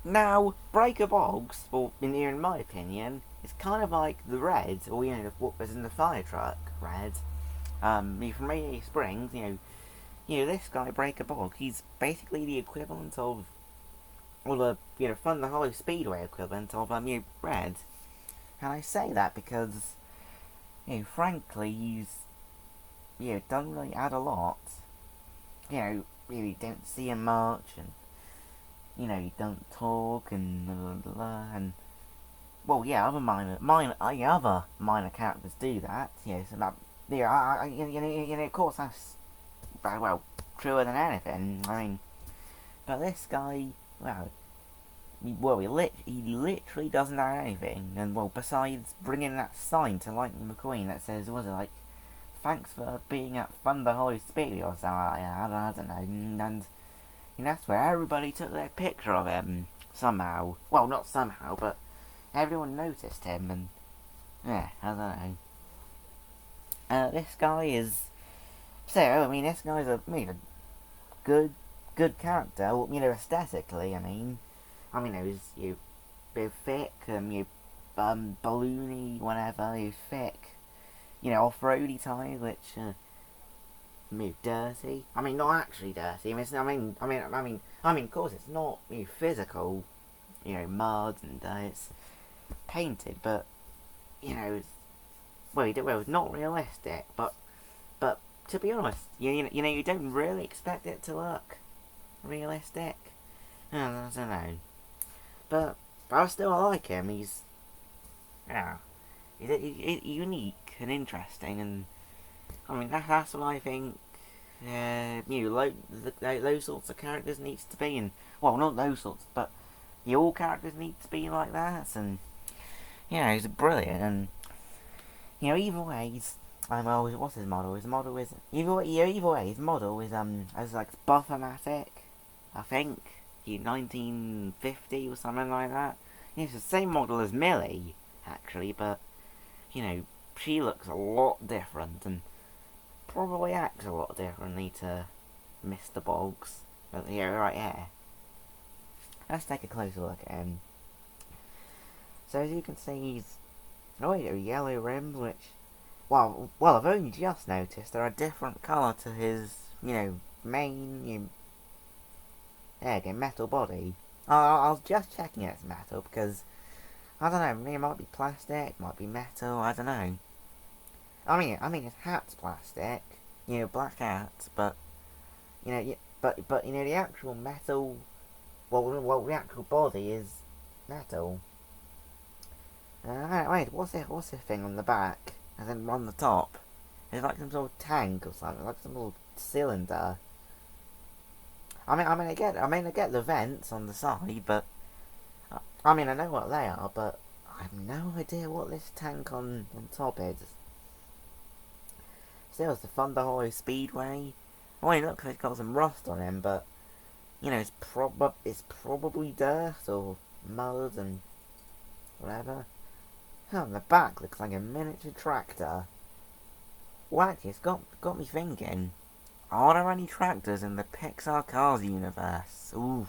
Now, Braker Boggs, or in my opinion, is kind of like the Red, or what was in the fire truck, Red. From Radiator Springs, this guy Braker Boggs, he's basically the equivalent of, or the Thunder Hollow Speedway equivalent of Red. And I say that because, frankly, he's doesn't really add a lot. Really don't see him much, and you don't talk and blah, blah, blah, and well, yeah, other minor characters do that. So that, of course that's well truer than anything. I mean, but this guy, he literally doesn't add anything, and well, besides bringing that sign to Lightning McQueen that says, was it like, thanks for being at Thunder Hollow Speed or something like that, I don't know, and that's where everybody took their picture of him, somehow. Well, not somehow, but everyone noticed him, and yeah, I don't know. This guy is, this guy's a good character, aesthetically, he's, bit thick, balloony, whatever, he's thick, off-roady type, which, dirty. Not actually dirty. Of course, it's not physical, mud and it's painted, but it's it's not realistic. But to be honest, you don't really expect it to look realistic. I don't know, but I still like him. He's he's unique and interesting, and that's what I think. Those sorts of characters needs to be, and well, not those sorts, but all characters need to be like that, and he's brilliant, and either way, what's his model? His model is either way. His model is as like Buffomatic, I think, 1950 or something like that. It's the same model as Millie, actually, but she looks a lot different, and probably acts a lot differently to Mr. Boggs. But right here. Let's take a closer look at him. So as you can see, he's yellow rims, which, well, I've only just noticed they're a different colour to his, main, metal body. I was just checking it's metal because I don't know. It might be plastic, might be metal. I don't know. His hat's plastic, black hat, but the actual metal, the actual body is metal. Wait, what's this thing on the back, and then on the top? It's like some sort of tank or something, like some sort of cylinder. I get the vents on the side, but I know what they are, but I have no idea what this tank on top is. Still, it's the Thunder Hollow Speedway. It looks like it's got some rust on him, but it's probably dirt or mud and whatever. And the back looks like a miniature tractor. Well, actually, it's got me thinking. Are there any tractors in the Pixar Cars universe? Oof.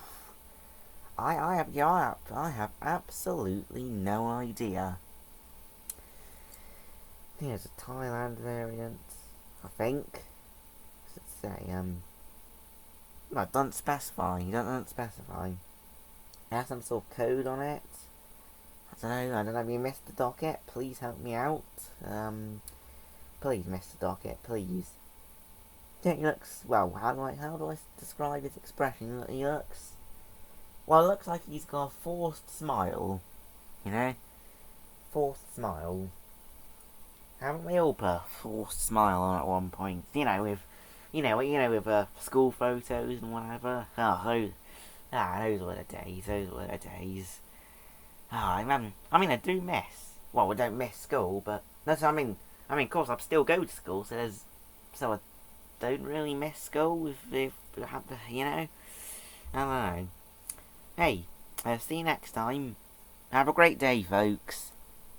I have absolutely no idea. Here's a Thailand variant, I think. What's it say? No, it doesn't specify. You don't specify. It has some sort of code on it. I don't know if you missed the docket. Please help me out. Please, Mr. Docket, please. He looks, well, how do I describe his expression? He looks, well, it looks like he's got a forced smile, forced smile. Haven't we all put a forced smile on at one point? With school photos and whatever. Those were the days. I do miss. Well, I don't miss school, but that's. Of course, I still go to school, so I don't really miss school if I have to, I don't know. Hey, I'll see you next time. Have a great day, folks.